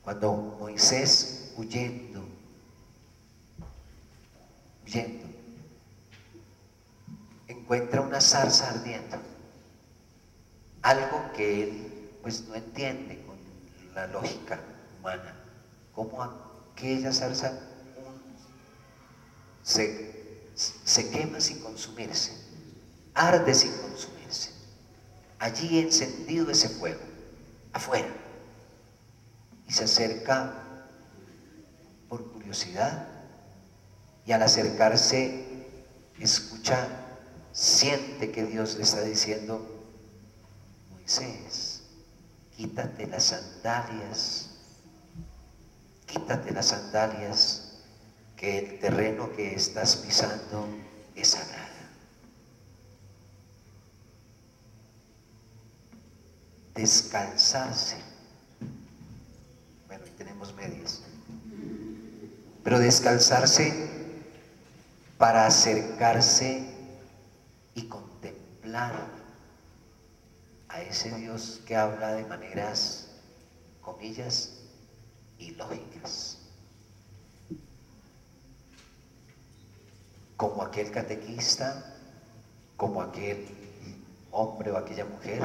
Cuando Moisés huyendo, encuentra una zarza ardiendo, algo que él pues no entiende con la lógica humana, cómo aquella zarza se quema sin consumirse, arde sin consumirse, allí encendido ese fuego, afuera, y se acerca por curiosidad, y al acercarse escucha, siente que Dios le está diciendo: Moisés, quítate las sandalias, que el terreno que estás pisando es sagrado. Descalzarse, bueno, y tenemos medias, pero descalzarse para acercarse y contemplar a ese Dios que habla de maneras, comillas, ilógicas. Como aquel catequista, como aquel hombre o aquella mujer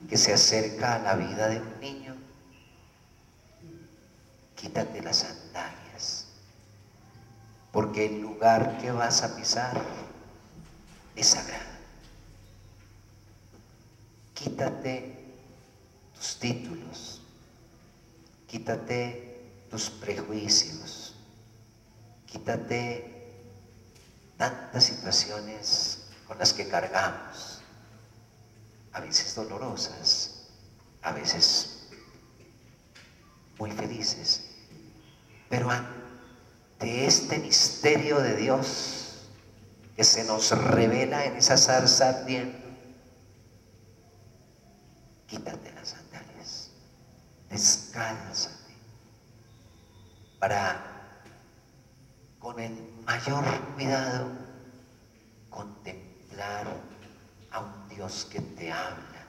que se acerca a la vida de un niño: quítate las sandalias, porque el lugar que vas a pisar es sagrado. Quítate tus títulos, quítate tus prejuicios, quítate tantas situaciones con las que cargamos, a veces dolorosas, a veces muy felices, pero ante este misterio de Dios que se nos revela en esa zarza ardiente, quítate las sandalias, descálzate, para con el mayor cuidado contemplar a un Dios que te habla.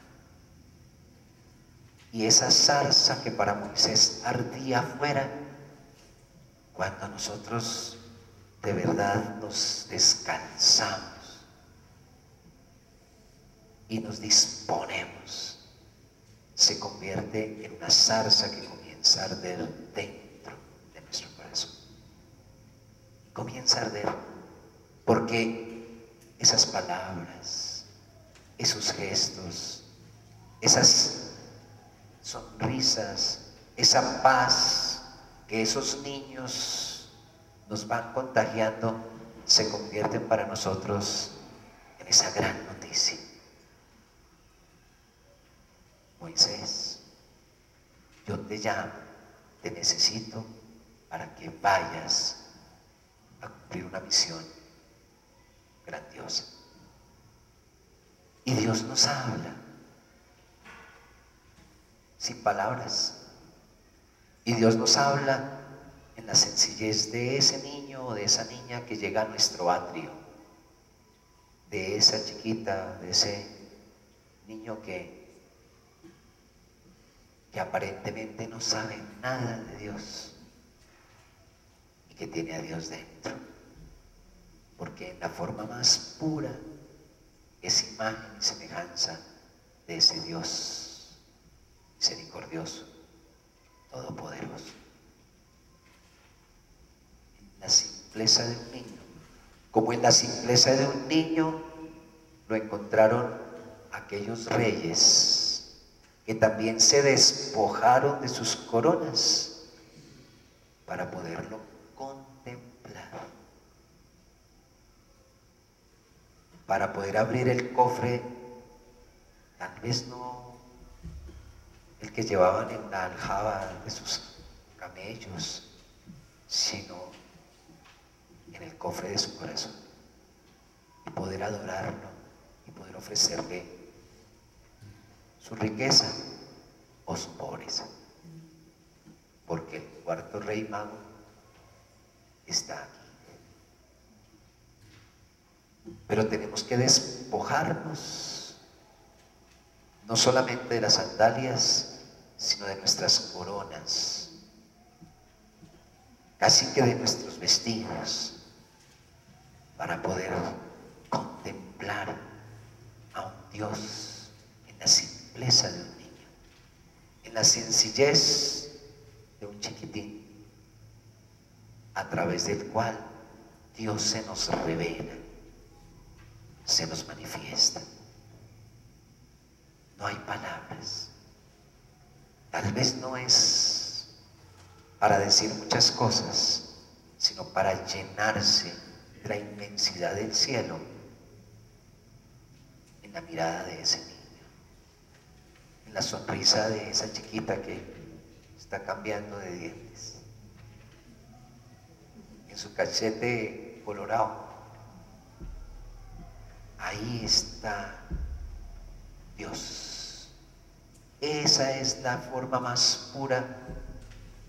Y esa zarza que para Moisés ardía afuera, cuando nosotros de verdad nos descansamos y nos disponemos, se convierte en una zarza que comienza a arder dentro de nuestro corazón. Comienza a arder porque esas palabras, esos gestos, esas sonrisas, esa paz que esos niños nos van contagiando, se convierten para nosotros en esa gran noticia. Moisés, yo te llamo, te necesito para que vayas a cumplir una misión grandiosa. Y Dios nos habla sin palabras, y Dios nos habla en la sencillez de ese niño o de esa niña que llega a nuestro atrio, de esa chiquita, de ese niño que aparentemente no sabe nada de Dios y que tiene a Dios dentro, porque en la forma más pura es imagen y semejanza de ese Dios misericordioso, todopoderoso. En la simpleza de un niño, como en la simpleza de un niño lo encontraron aquellos reyes que también se despojaron de sus coronas para poderlo contemplar, para poder abrir el cofre, tal vez no el que llevaban en la aljaba de sus camellos, sino en el cofre de su corazón, y poder adorarlo y poder ofrecerle su riqueza o su pobreza, porque el cuarto rey mago está aquí. Pero tenemos que despojarnos no solamente de las sandalias, sino de nuestras coronas, casi que de nuestros vestidos, para poder contemplar a un Dios en la simpleza de un niño, en la sencillez de un chiquitín, a través del cual Dios se nos revela, se nos manifiesta. No hay palabras. Tal vez no es para decir muchas cosas, sino para llenarse de la inmensidad del cielo en la mirada de ese niño, en la sonrisa de esa chiquita que está cambiando de dientes, en su cachete colorado. Ahí está Dios. Esa es la forma más pura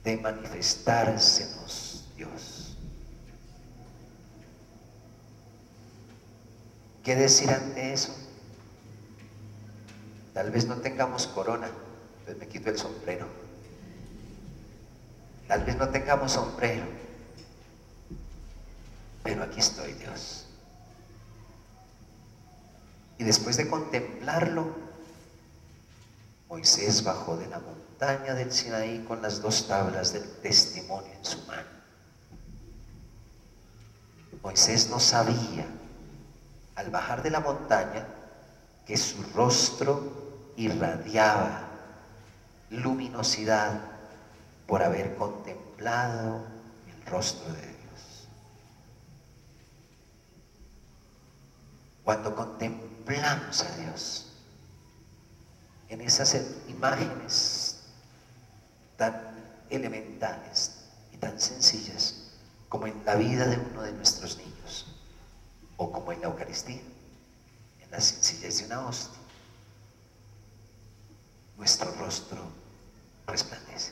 de manifestársenos Dios. ¿Qué decir ante eso? Tal vez no tengamos corona, entonces me quito el sombrero. Tal vez no tengamos sombrero, pero aquí estoy, Dios. Y después de contemplarlo, Moisés bajó de la montaña del Sinaí con las 2 tablas del testimonio en su mano. Moisés no sabía, al bajar de la montaña, que su rostro irradiaba luminosidad por haber contemplado el rostro de Dios. Cuando contemplamos a Dios en esas imágenes tan elementales y tan sencillas como en la vida de uno de nuestros niños, o como en la Eucaristía, en la sencillez de una hostia, nuestro rostro resplandece.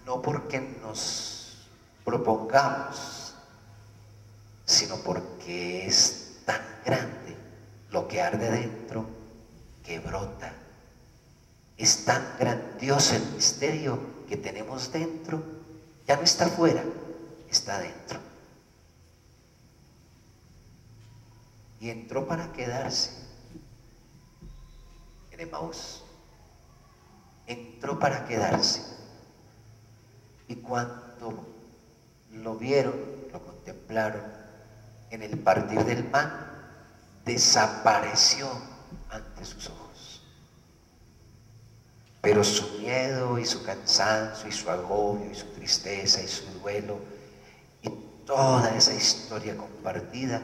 No porque nos propongamos, sino porque es tan grande lo que arde dentro que brota. Es tan grandioso el misterio que tenemos dentro, ya no está afuera, está dentro. Y entró para quedarse en Emaús. Entró para quedarse. Y cuando lo vieron, lo contemplaron en el partir del pan, desapareció ante sus ojos. Pero su miedo y su cansancio y su agobio y su tristeza y su duelo y toda esa historia compartida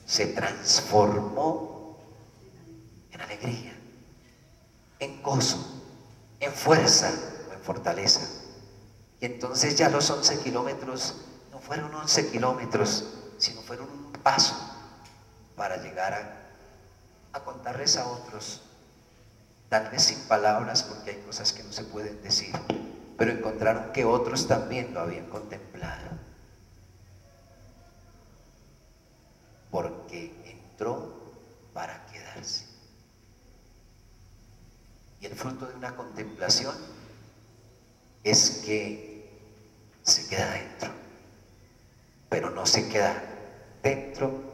se transformó en alegría, en gozo, en fuerza o en fortaleza. Y entonces ya los 11 kilómetros no fueron 11 kilómetros, sino fueron un paso para llegar a contarles a otros, tal vez sin palabras, porque hay cosas que no se pueden decir, pero encontraron que otros también lo habían contemplado, porque entró para quedarse. Y el fruto de una contemplación es que se queda dentro, pero no se queda dentro,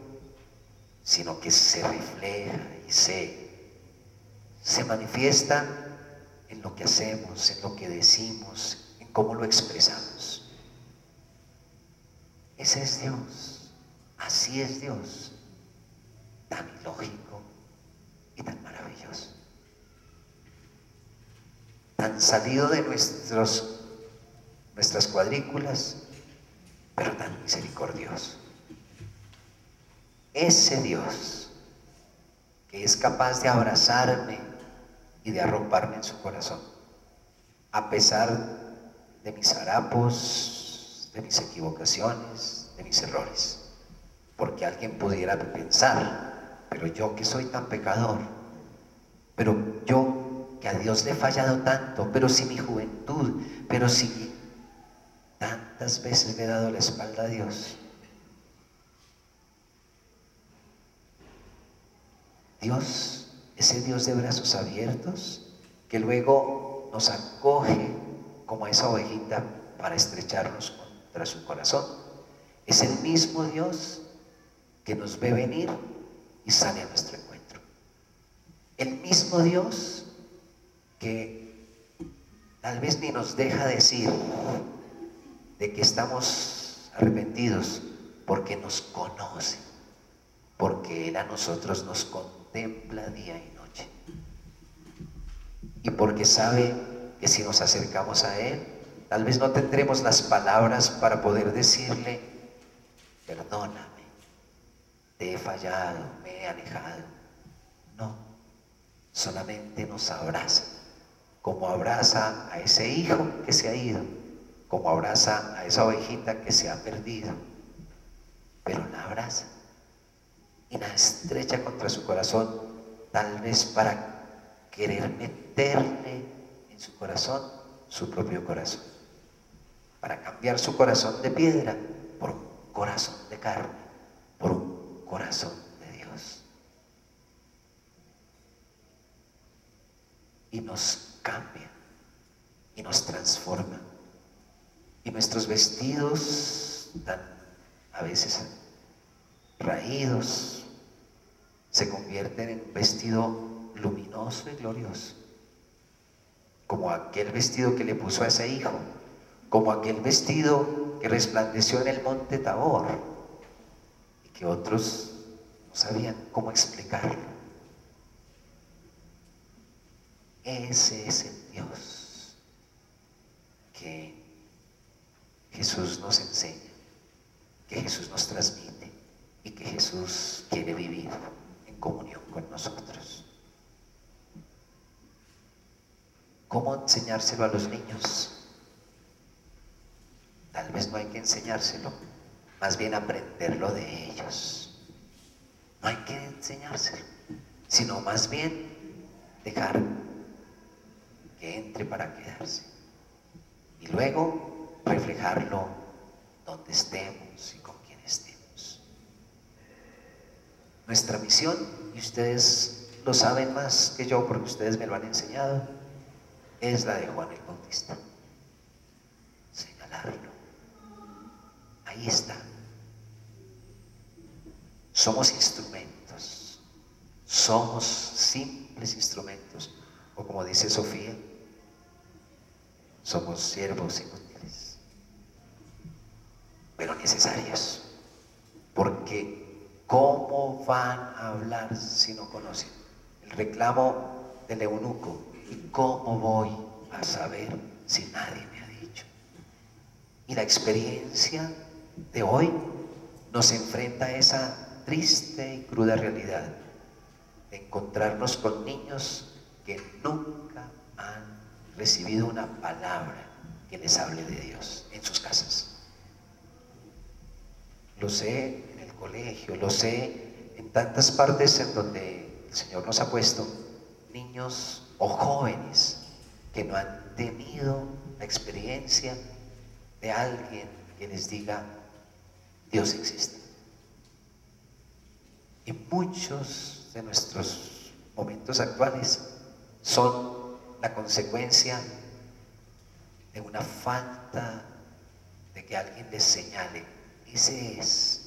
sino que se refleja y se manifiesta en lo que hacemos, en lo que decimos, en cómo lo expresamos. Ese es Dios, así es Dios, tan ilógico y tan maravilloso, tan salido de nuestras cuadrículas, pero tan misericordioso. Ese Dios que es capaz de abrazarme y de arroparme en su corazón, a pesar de mis harapos, de mis equivocaciones, de mis errores. Porque alguien pudiera pensar, pero yo que soy tan pecador, pero yo que a Dios le he fallado tanto, pero si mi juventud, pero si tantas veces le he dado la espalda a Dios. Dios, ese Dios de brazos abiertos, que luego nos acoge como a esa ovejita para estrecharnos contra su corazón. Es el mismo Dios que nos ve venir y sale a nuestro encuentro. El mismo Dios que tal vez ni nos deja decir de que estamos arrepentidos, porque nos conoce, porque Él a nosotros nos contempla día y noche, y porque sabe que si nos acercamos a Él, tal vez no tendremos las palabras para poder decirle: perdóname, te he fallado, me he alejado. No, solamente nos abraza, como abraza a ese hijo que se ha ido, como abraza a esa ovejita que se ha perdido, pero la abraza y la estrecha contra su corazón, tal vez para querer meterle en su corazón su propio corazón, para cambiar su corazón de piedra por un corazón de carne, por un corazón de Dios. Y nos cambia y nos transforma, y nuestros vestidos tan a veces raídos se convierten en un vestido luminoso y glorioso, como aquel vestido que le puso a ese hijo, como aquel vestido que resplandeció en el monte Tabor y que otros no sabían cómo explicarlo. Ese es el Dios que Jesús nos enseña, que Jesús nos transmite y que Jesús quiere vivir en comunión con nosotros. ¿Cómo enseñárselo a los niños? Tal vez no hay que enseñárselo, más bien aprenderlo de ellos. No hay que enseñárselo, sino más bien dejar que entre para quedarse y luego reflejarlo donde estemos y con quien estemos. Nuestra misión, y ustedes lo saben más que yo porque ustedes me lo han enseñado, es la de Juan el Bautista: señalarlo. Ahí está. Somos instrumentos, somos simples instrumentos, o como dice Sofía, somos siervos inútiles, pero necesarios, porque ¿cómo van a hablar si no conocen? El reclamo del eunuco: ¿y cómo voy a saber si nadie me ha dicho? Y la experiencia de hoy nos enfrenta a esa triste y cruda realidad de encontrarnos con niños que nunca han recibido una palabra que les hable de Dios en sus casas. Lo sé en el colegio, lo sé en tantas partes en donde el Señor nos ha puesto niños o jóvenes que no han tenido la experiencia de alguien que les diga: Dios existe. Y muchos de nuestros momentos actuales son la consecuencia de una falta de que alguien les señale: ese es